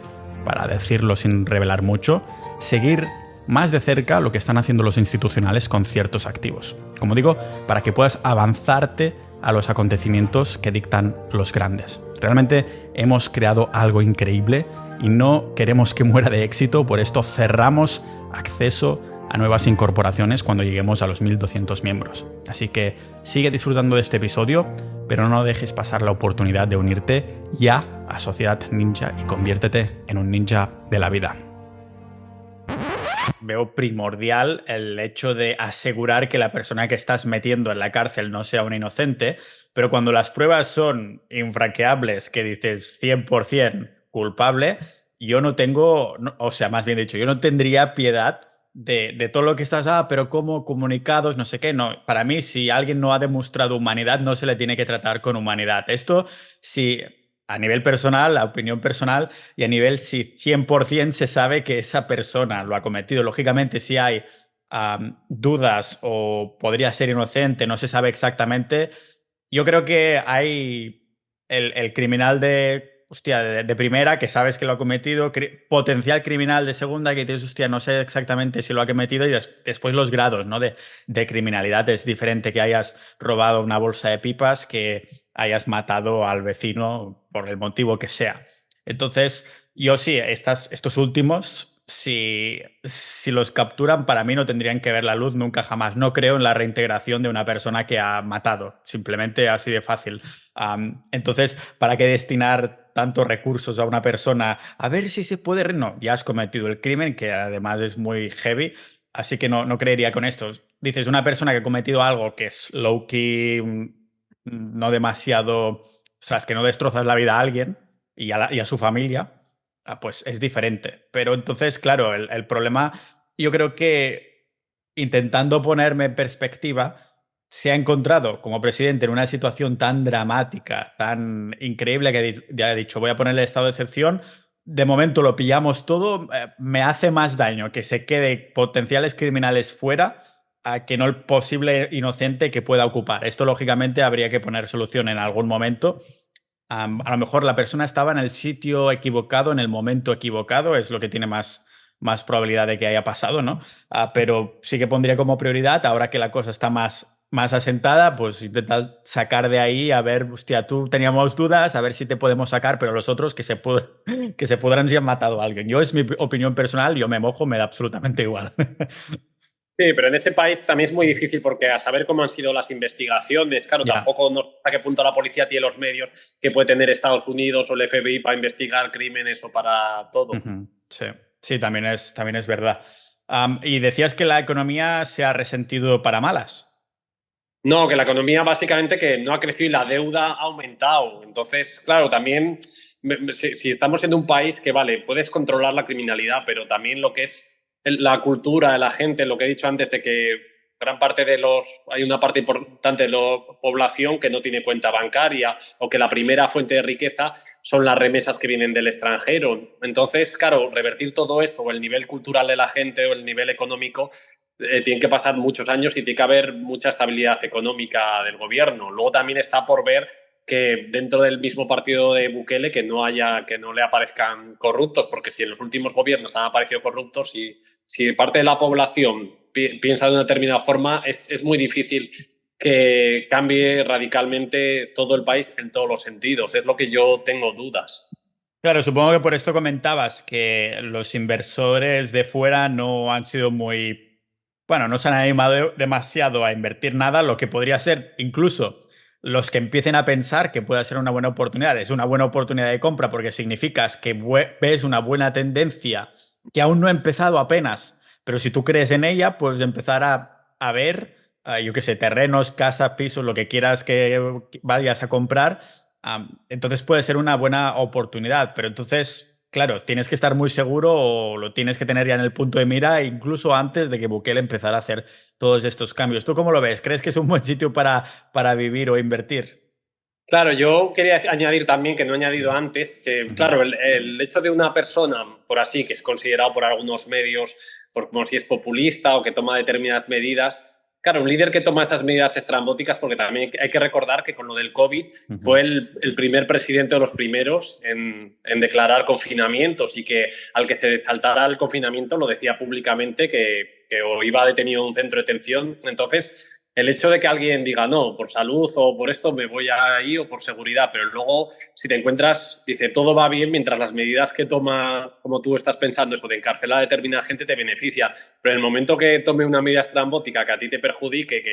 para decirlo sin revelar mucho, seguir más de cerca lo que están haciendo los institucionales con ciertos activos. Como digo, para que puedas avanzarte a los acontecimientos que dictan los grandes. Realmente hemos creado algo increíble y no queremos que muera de éxito, por esto cerramos acceso a nuevas incorporaciones cuando lleguemos a los 1200 miembros. Así que sigue disfrutando de este episodio, pero no dejes pasar la oportunidad de unirte ya a Sociedad Ninja y conviértete en un ninja de la vida. Veo primordial el hecho de asegurar que la persona que estás metiendo en la cárcel no sea un inocente, pero cuando las pruebas son infranqueables, que dices 100% culpable, yo no tengo, o sea, más bien dicho, yo no tendría piedad de todo lo que estás, pero como comunicados, no sé qué, no. Para mí, si alguien no ha demostrado humanidad, no se le tiene que tratar con humanidad. Esto, si a nivel personal, la opinión personal, y a nivel si 100% se sabe que esa persona lo ha cometido. Lógicamente, si hay dudas o podría ser inocente, no se sabe exactamente. Yo creo que hay el criminal de, hostia, de primera, que sabes que lo ha cometido, potencial criminal de segunda, que dices, hostia, no sé exactamente si lo ha cometido, y después los grados, ¿no? De criminalidad. Es diferente que hayas robado una bolsa de pipas que hayas matado al vecino por el motivo que sea. Entonces, yo sí, estos últimos, si los capturan, para mí no tendrían que ver la luz nunca jamás. No creo en la reintegración de una persona que ha matado, simplemente así de fácil. Entonces, ¿para qué destinar tantos recursos a una persona? A ver si se puede... No, ya has cometido el crimen, que además es muy heavy, así que no creería con esto. Dices, una persona que ha cometido algo que es low-key, no demasiado... O sea, es que no destrozas la vida a alguien y a su familia, pues es diferente. Pero entonces, claro, el problema, yo creo que intentando ponerme en perspectiva, se ha encontrado como presidente en una situación tan dramática, tan increíble, que ya he dicho, voy a ponerle estado de excepción. De momento lo pillamos todo, me hace más daño que se quede potenciales criminales fuera a que no el posible inocente que pueda ocupar. Esto, lógicamente, habría que poner solución en algún momento. A lo mejor la persona estaba en el sitio equivocado, en el momento equivocado, es lo que tiene más probabilidad de que haya pasado, ¿no? Pero sí que pondría como prioridad, ahora que la cosa está más asentada, pues intentar sacar de ahí, a ver, hostia, tú teníamos dudas, a ver si te podemos sacar, pero los otros que se pudran si han matado a alguien. Yo, es mi opinión personal, yo me mojo, me da absolutamente igual. Sí, pero en ese país también es muy difícil porque a saber cómo han sido las investigaciones, claro, Ya. tampoco no sé a qué punto la policía tiene los medios que puede tener Estados Unidos o el FBI para investigar crímenes o para todo. Ujú. Sí, sí, también es verdad. Y decías que la economía se ha resentido para malas. No, que la economía básicamente que no ha crecido y la deuda ha aumentado. Entonces, claro, también si estamos en un país que, vale, puedes controlar la criminalidad, pero también lo que es la cultura de la gente, lo que he dicho antes de que gran parte de hay una parte importante de la población que no tiene cuenta bancaria o que la primera fuente de riqueza son las remesas que vienen del extranjero. Entonces, claro, revertir todo esto o el nivel cultural de la gente o el nivel económico tienen que pasar muchos años y tiene que haber mucha estabilidad económica del gobierno. Luego también está por ver que dentro del mismo partido de Bukele que no le aparezcan corruptos, porque si en los últimos gobiernos han aparecido corruptos, si parte de la población piensa de una determinada forma, es muy difícil que cambie radicalmente todo el país en todos los sentidos. Es lo que yo tengo dudas. Claro, supongo que por esto comentabas que los inversores de fuera no han sido muy, bueno, no se han animado demasiado a invertir nada, lo que podría ser incluso los que empiecen a pensar que puede ser una buena oportunidad. Es una buena oportunidad de compra porque significa que ves una buena tendencia que aún no ha empezado apenas, pero si tú crees en ella, puedes empezar a ver, yo qué sé, terrenos, casas, pisos, lo que quieras que vayas a comprar. Entonces puede ser una buena oportunidad, pero entonces, claro, tienes que estar muy seguro o lo tienes que tener ya en el punto de mira incluso antes de que Bukele empezara a hacer todos estos cambios. ¿Tú cómo lo ves? ¿Crees que es un buen sitio para vivir o invertir? Claro, yo quería añadir también, que no he añadido antes, que Ujú. claro, el hecho de una persona, por así, que es considerado por algunos medios como si es populista o que toma determinadas medidas, claro, un líder que toma estas medidas estrambóticas, porque también hay que recordar que con lo del COVID Ujú. fue el primer presidente de los primeros en declarar confinamientos y que al que se saltara el confinamiento lo decía públicamente que o iba detenido en un centro de detención. Entonces, el hecho de que alguien diga no, por salud o por esto me voy ahí o por seguridad, pero luego si te encuentras, dice todo va bien mientras las medidas que toma, como tú estás pensando, eso de encarcelar a determinada gente te beneficia, pero en el momento que tome una medida estrambótica que a ti te perjudique,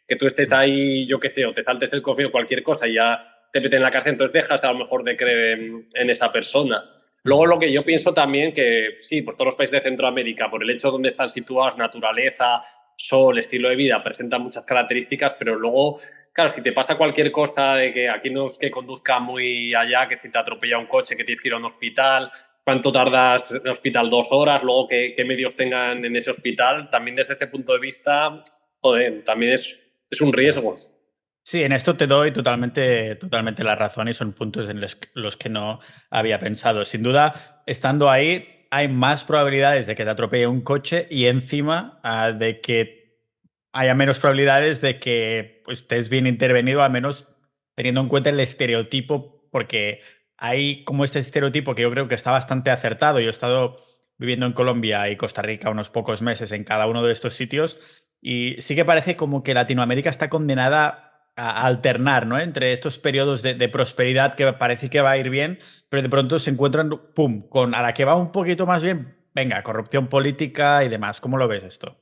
que tú estés ahí, yo qué sé, o te saltes el confío, cualquier cosa y ya te meten en la cárcel, entonces dejas a lo mejor de creer en esa persona. Luego Ujú. lo que yo pienso también que sí, por todos los países de Centroamérica, por el hecho donde están situados, naturaleza, sol, estilo de vida, presentan muchas características, pero luego, claro, si te pasa cualquier cosa de que aquí no es que conduzca muy allá, que si te atropella un coche, que tienes que ir a un hospital, cuánto tardas en el hospital, 2 horas, luego qué medios tengan en ese hospital, también desde este punto de vista, joder, también es un riesgo. Sí, en esto te doy totalmente la razón y son puntos en los que no había pensado. Sin duda, estando ahí, hay más probabilidades de que te atropelle un coche y encima de que haya menos probabilidades de que pues, estés bien intervenido, al menos teniendo en cuenta el estereotipo, porque hay como este estereotipo que yo creo que está bastante acertado. Yo he estado viviendo en Colombia y Costa Rica unos pocos meses en cada uno de estos sitios y sí que parece como que Latinoamérica está condenada a alternar, ¿no? Entre estos periodos de prosperidad que parece que va a ir bien, pero de pronto se encuentran, ¡pum!, con a la que va un poquito más bien, venga, corrupción política y demás. ¿Cómo lo ves esto?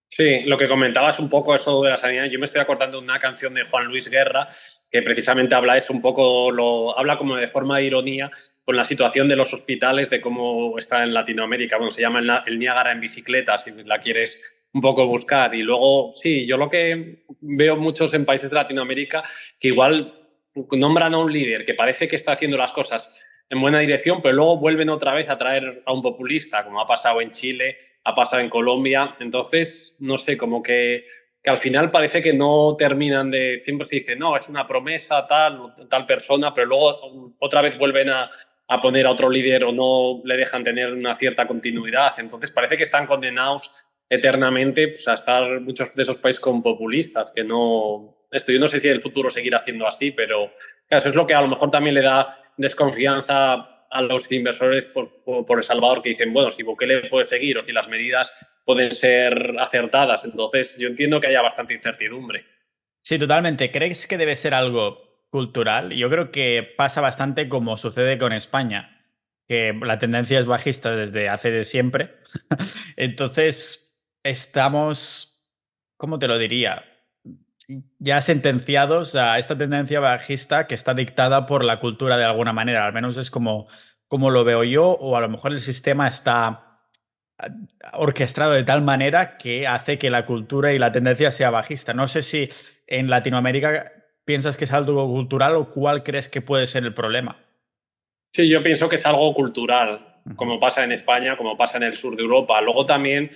Sí, lo que comentabas un poco eso de la sanidad, yo me estoy acordando de una canción de Juan Luis Guerra que precisamente habla eso un poco, habla como de forma de ironía con la situación de los hospitales, de cómo está en Latinoamérica. Bueno, se llama el Niágara en bicicleta, si la quieres un poco buscar. Y luego, sí, yo lo que veo muchos en países de Latinoamérica que igual nombran a un líder que parece que está haciendo las cosas en buena dirección, pero luego vuelven otra vez a traer a un populista, como ha pasado en Chile, ha pasado en Colombia. Entonces, no sé, como que al final parece que no terminan de... Siempre se dice, no, es una promesa tal persona, pero luego otra vez vuelven a poner a otro líder o no le dejan tener una cierta continuidad. Entonces parece que están condenados eternamente pues, a estar muchos de esos países con populistas, que no... Esto yo no sé si en el futuro seguirá haciendo así, pero claro, eso es lo que a lo mejor también le da desconfianza a los inversores por El Salvador, que dicen, bueno, si Bukele puede seguir o si las medidas pueden ser acertadas. Entonces, yo entiendo que haya bastante incertidumbre. Sí, totalmente. ¿Crees que debe ser algo cultural? Yo creo que pasa bastante como sucede con España, que la tendencia es bajista desde hace de siempre. Entonces, estamos, ¿cómo te lo diría? Ya sentenciados a esta tendencia bajista que está dictada por la cultura de alguna manera. Al menos es como lo veo yo, o a lo mejor el sistema está orquestado de tal manera que hace que la cultura y la tendencia sea bajista. No sé si en Latinoamérica piensas que es algo cultural o cuál crees que puede ser el problema. Sí, yo pienso que es algo cultural, Ujú. como pasa en España, como pasa en el sur de Europa. Luego también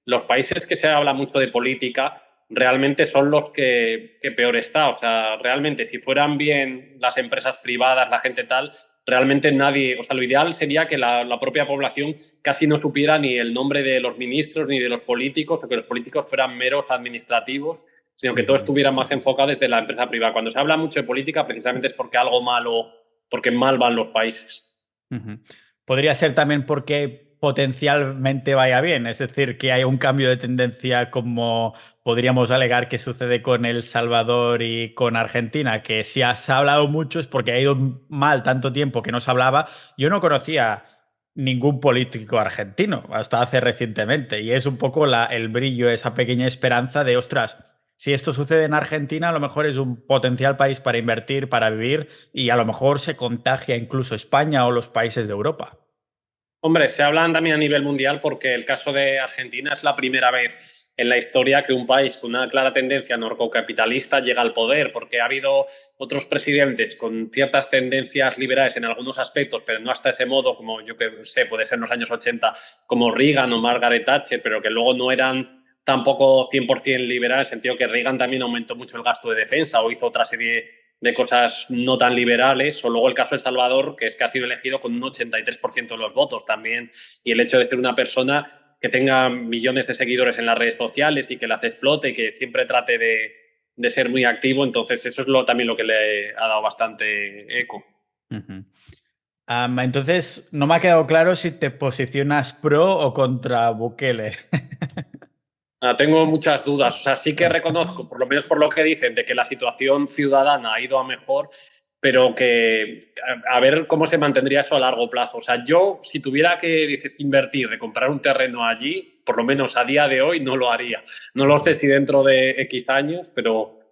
los países que se habla mucho de política realmente son los que peor está. O sea, realmente si fueran bien las empresas privadas, la gente tal, realmente nadie, o sea, lo ideal sería que la propia población casi no supiera ni el nombre de los ministros ni de los políticos, o que los políticos fueran meros administrativos, sino que todo Ujú. estuviera más enfocado desde la empresa privada. Cuando se habla mucho de política, precisamente es porque algo malo porque mal van los países. Ujú. Podría ser también porque potencialmente vaya bien, es decir, que haya un cambio de tendencia como podríamos alegar que sucede con El Salvador y con Argentina, que si se ha hablado mucho es porque ha ido mal tanto tiempo que no se hablaba. Yo no conocía ningún político argentino hasta hace recientemente y es un poco el brillo, esa pequeña esperanza de, ostras, si esto sucede en Argentina, a lo mejor es un potencial país para invertir, para vivir y a lo mejor se contagia incluso España o los países de Europa. Hombre, se hablan también a nivel mundial porque el caso de Argentina es la primera vez en la historia que un país con una clara tendencia narcocapitalista llega al poder, porque ha habido otros presidentes con ciertas tendencias liberales en algunos aspectos, pero no hasta ese modo, como yo que sé, puede ser en los años 80, como Reagan o Margaret Thatcher, pero que luego no eran tampoco 100% liberales, en el sentido que Reagan también aumentó mucho el gasto de defensa o hizo otra serie de cosas no tan liberales, o luego el caso de Salvador, que es que ha sido elegido con un 83% de los votos también, y el hecho de ser una persona que tenga millones de seguidores en las redes sociales y que las explote y que siempre trate de ser muy activo, entonces eso es también lo que le ha dado bastante eco. Ujú. Entonces, no me ha quedado claro si te posicionas pro o contra Bukele. Tengo muchas dudas. O sea, sí que reconozco, por lo menos por lo que dicen, de que la situación ciudadana ha ido a mejor, pero que a ver cómo se mantendría eso a largo plazo. O sea, yo, si tuviera que dices, invertir, de comprar un terreno allí, por lo menos a día de hoy, no lo haría. No lo sé Ujú. si dentro de X años, pero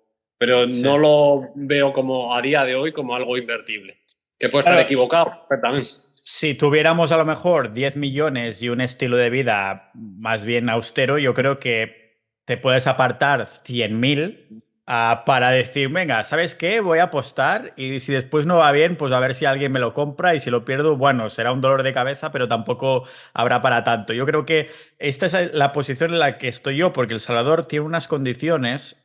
Sí. no lo veo como a día de hoy como algo invertible. Que puede estar Claro, equivocado, perfectamente. si tuviéramos a lo mejor 10 millones y un estilo de vida más bien austero, yo creo que te puedes apartar 100.000 para decir, venga, ¿sabes qué? Voy a apostar y si después no va bien, pues a ver si alguien me lo compra y si lo pierdo, bueno, será un dolor de cabeza, pero tampoco habrá para tanto. Yo creo que esta es la posición en la que estoy yo, porque El Salvador tiene unas condiciones.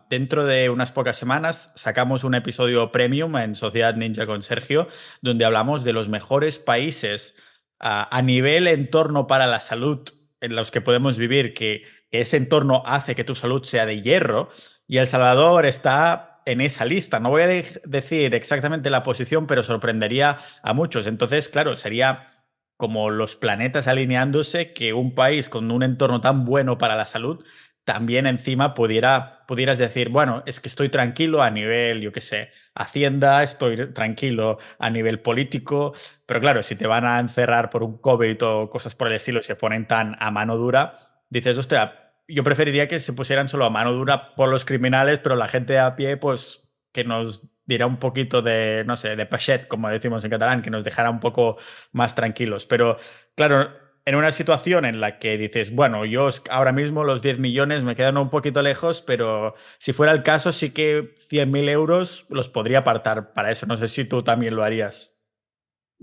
Dentro de unas pocas semanas sacamos un episodio premium en Sociedad Ninja con Sergio, donde hablamos de los mejores países a nivel entorno para la salud en los que podemos vivir, que ese entorno hace que tu salud sea de hierro. Y El Salvador está en esa lista. No voy a decir exactamente la posición, pero sorprendería a muchos. Entonces, claro, sería como los planetas alineándose que un país con un entorno tan bueno para la salud también encima pudieras decir, bueno, es que estoy tranquilo a nivel, yo qué sé, Hacienda, estoy tranquilo a nivel político, pero claro, si te van a encerrar por un COVID o cosas por el estilo y se ponen tan a mano dura, dices, hostia, yo preferiría que se pusieran solo a mano dura por los criminales, pero la gente a pie, pues que nos diera un poquito de, no sé, de pachet, como decimos en catalán, que nos dejara un poco más tranquilos. Pero claro, en una situación en la que dices, bueno, yo ahora mismo los 10 millones me quedan un poquito lejos, pero si fuera el caso, sí que 100.000 euros los podría apartar para eso. No sé si tú también lo harías.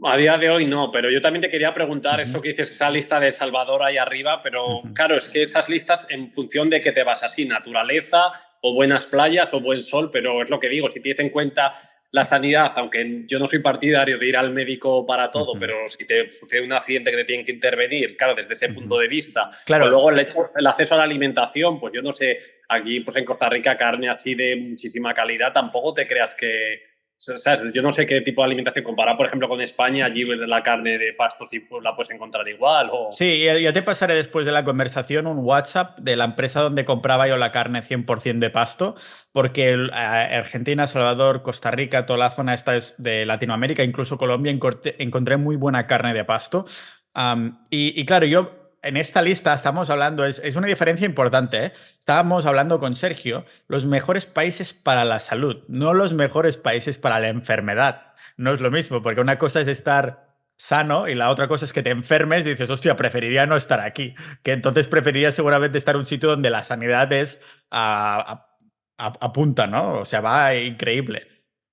A día de hoy no, pero yo también te quería preguntar Ujú, eso que dices, esa lista de Salvador ahí arriba, pero ujú, claro, es que esas listas en función de qué te vas así, naturaleza o buenas playas o buen sol, pero es lo que digo, si tienes en cuenta la sanidad, aunque yo no soy partidario de ir al médico para todo, ujú, pero si te sucede un accidente que te tienen que intervenir, claro, desde ese punto ujú. de vista, o Claro. luego el acceso a la alimentación, pues yo no sé, aquí pues en Costa Rica carne así de muchísima calidad, tampoco te creas que ¿sabes? Yo no sé qué tipo de alimentación comparar, por ejemplo, con España, allí la carne de pasto sí pues, la puedes encontrar igual. O... Sí, ya te pasaré después de la conversación un WhatsApp de la empresa donde compraba yo la carne 100% de pasto, porque Argentina, Salvador, Costa Rica, toda la zona esta es de Latinoamérica, incluso Colombia, encontré muy buena carne de pasto. Y claro, yo en esta lista estamos hablando, es una diferencia importante, ¿eh? Estábamos hablando con Sergio, los mejores países para la salud, no los mejores países para la enfermedad. No es lo mismo, porque una cosa es estar sano y la otra cosa es que te enfermes y dices, hostia, preferiría no estar aquí. Que entonces preferiría seguramente estar en un sitio donde la sanidad es a punta, ¿no? O sea, va increíble.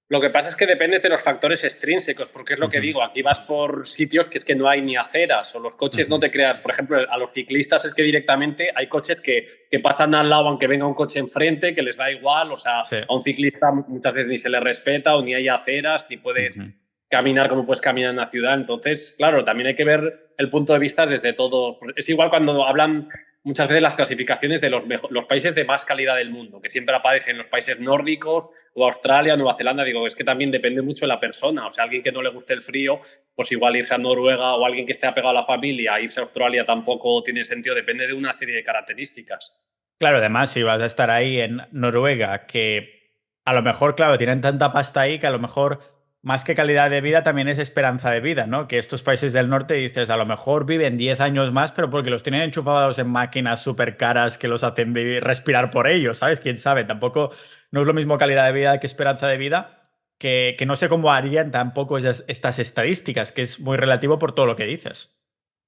Lo que pasa es que dependes de los factores extrínsecos, porque es lo que Ujú, digo, aquí vas por sitios que es que no hay ni aceras, o los coches no ujú, te crean, por ejemplo, a los ciclistas es que directamente hay coches que pasan al lado aunque venga un coche enfrente, que les da igual, o sea, sí. a un ciclista muchas veces ni se le respeta o ni hay aceras, ni puedes Ujú. caminar como puedes caminar en la ciudad. Entonces, claro, también hay que ver el punto de vista desde todo. Es igual cuando hablan muchas veces las clasificaciones de los países de más calidad del mundo, que siempre aparecen los países nórdicos o Australia, Nueva Zelanda. Digo, es que también depende mucho de la persona. O sea, alguien que no le guste el frío, pues igual irse a Noruega, o alguien que esté apegado a la familia, irse a Australia tampoco tiene sentido, depende de una serie de características. Claro, además, si vas a estar ahí en Noruega, que a lo mejor, claro, tienen tanta pasta ahí que a lo mejor más que calidad de vida también es esperanza de vida, ¿no? Que estos países del norte dices, a lo mejor viven 10 años más, pero porque los tienen enchufados en máquinas súper caras que los hacen respirar por ellos, ¿sabes? Quién sabe, tampoco no es lo mismo calidad de vida que esperanza de vida, que no sé cómo harían tampoco estas estadísticas, que es muy relativo por todo lo que dices.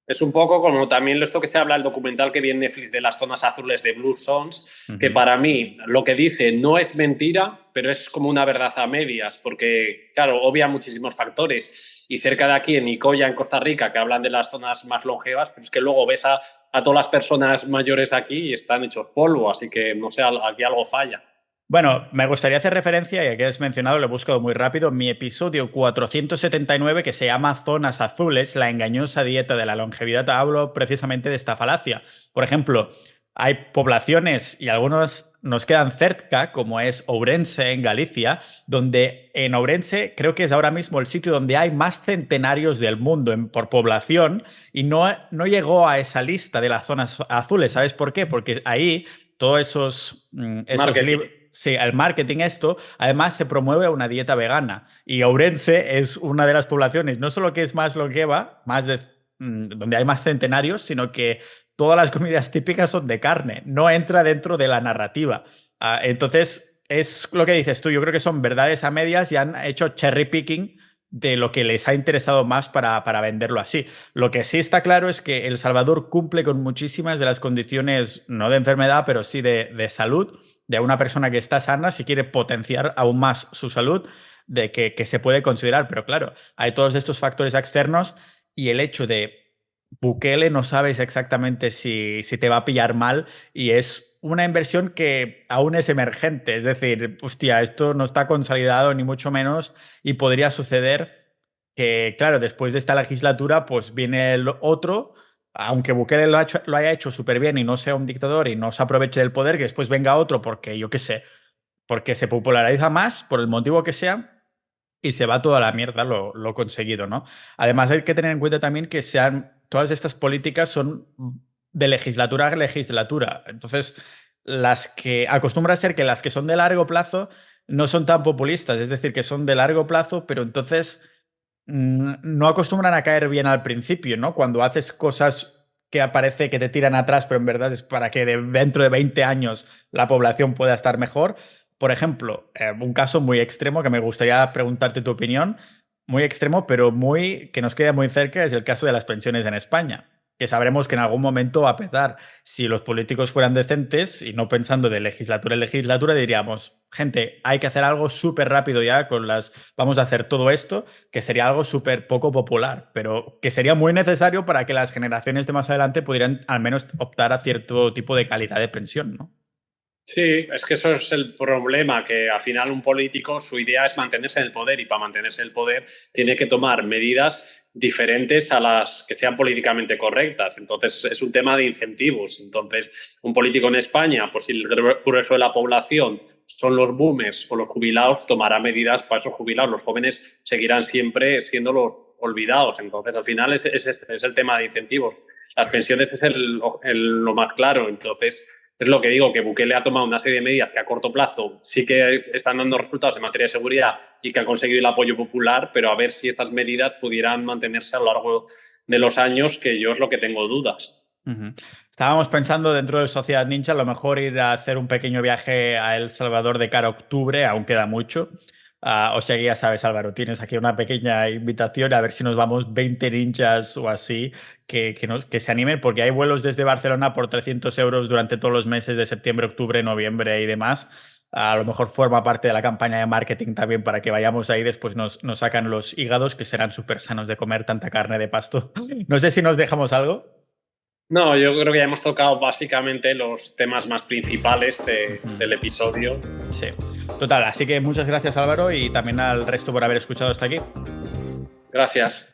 Es un poco como también esto que se habla el documental que vi en Netflix de las zonas azules de Blue Zones, que Ujú. para mí lo que dice no es mentira, pero es como una verdad a medias, porque, claro, obvia muchísimos factores. Y cerca de aquí, en Nicoya, en Costa Rica, que hablan de las zonas más longevas, pero es que luego ves a todas las personas mayores aquí y están hechos polvo, así que, no sé, aquí algo falla. Bueno, me gustaría hacer referencia, ya que has mencionado, lo he buscado muy rápido, mi episodio 479 que se llama Zonas Azules, la engañosa dieta de la longevidad. Hablo precisamente de esta falacia. Por ejemplo, hay poblaciones y algunos nos quedan cerca, como es Ourense en Galicia, donde en Ourense creo que es ahora mismo el sitio donde hay más centenarios del mundo por población y no llegó a esa lista de las zonas azules. ¿Sabes por qué? Porque ahí todos esos libros. Marketing. Sí, el marketing esto, además se promueve una dieta vegana y Ourense es una de las poblaciones, no solo que es más longeva, donde hay más centenarios, sino que todas las comidas típicas son de carne, no entra dentro de la narrativa. Entonces, es lo que dices tú, yo creo que son verdades a medias y han hecho cherry picking de lo que les ha interesado más para venderlo así. Lo que sí está claro es que El Salvador cumple con muchísimas de las condiciones, no de enfermedad, pero sí de salud, de una persona que está sana, si quiere potenciar aún más su salud, de que se puede considerar. Pero claro, hay todos estos factores externos y el hecho de Bukele no sabes exactamente si te va a pillar mal y es una inversión que aún es emergente. Es decir, hostia, esto no está consolidado ni mucho menos y podría suceder que, claro, después de esta legislatura, pues viene el otro, aunque Bukele lo haya hecho súper bien y no sea un dictador y no se aproveche del poder, que después venga otro porque, yo qué sé, porque se populariza más, por el motivo que sea, y se va toda la mierda lo conseguido, ¿no? Además, hay que tener en cuenta también que todas estas políticas son de legislatura a legislatura. Entonces, las que acostumbra a ser que las que son de largo plazo no son tan populistas, es decir, que son de largo plazo, pero entonces no acostumbran a caer bien al principio, ¿no? Cuando haces cosas que parece que te tiran atrás, pero en verdad es para que dentro de 20 años la población pueda estar mejor. Por ejemplo, un caso muy extremo que me gustaría preguntarte tu opinión, muy extremo, pero que nos queda muy cerca, es el caso de las pensiones en España, que sabremos que en algún momento va a petar. Si los políticos fueran decentes y no pensando de legislatura en legislatura, diríamos, gente, hay que hacer algo súper rápido ya vamos a hacer todo esto, que sería algo súper poco popular, pero que sería muy necesario para que las generaciones de más adelante pudieran al menos optar a cierto tipo de calidad de pensión, ¿no? Sí, es que eso es el problema, que al final un político, su idea es mantenerse en el poder y para mantenerse en el poder tiene que tomar medidas diferentes a las que sean políticamente correctas. Entonces, es un tema de incentivos. Entonces, un político en España, pues si el grueso de la población son los boomers o los jubilados, tomará medidas para esos jubilados. Los jóvenes seguirán siempre siendo los olvidados. Entonces, al final es el tema de incentivos. Las pensiones es lo más claro. Entonces, es lo que digo, que Bukele ha tomado una serie de medidas que a corto plazo sí que están dando resultados en materia de seguridad y que han conseguido el apoyo popular, pero a ver si estas medidas pudieran mantenerse a lo largo de los años, que yo es lo que tengo dudas. Uh-huh. Estábamos pensando dentro de Sociedad Ninja a lo mejor ir a hacer un pequeño viaje a El Salvador de cara a octubre, aún queda mucho. O sea que ya sabes, Álvaro, tienes aquí una pequeña invitación a ver si nos vamos 20 ninjas o así que se animen, porque hay vuelos desde Barcelona por 300 euros durante todos los meses de septiembre, octubre, noviembre y demás. A lo mejor forma parte de la campaña de marketing también para que vayamos ahí, después nos sacan los hígados que serán súper sanos de comer tanta carne de pasto. No sé si nos dejamos algo. No, yo creo que ya hemos tocado básicamente los temas más principales del episodio. Sí, total. Así que muchas gracias, Álvaro, y también al resto por haber escuchado hasta aquí. Gracias.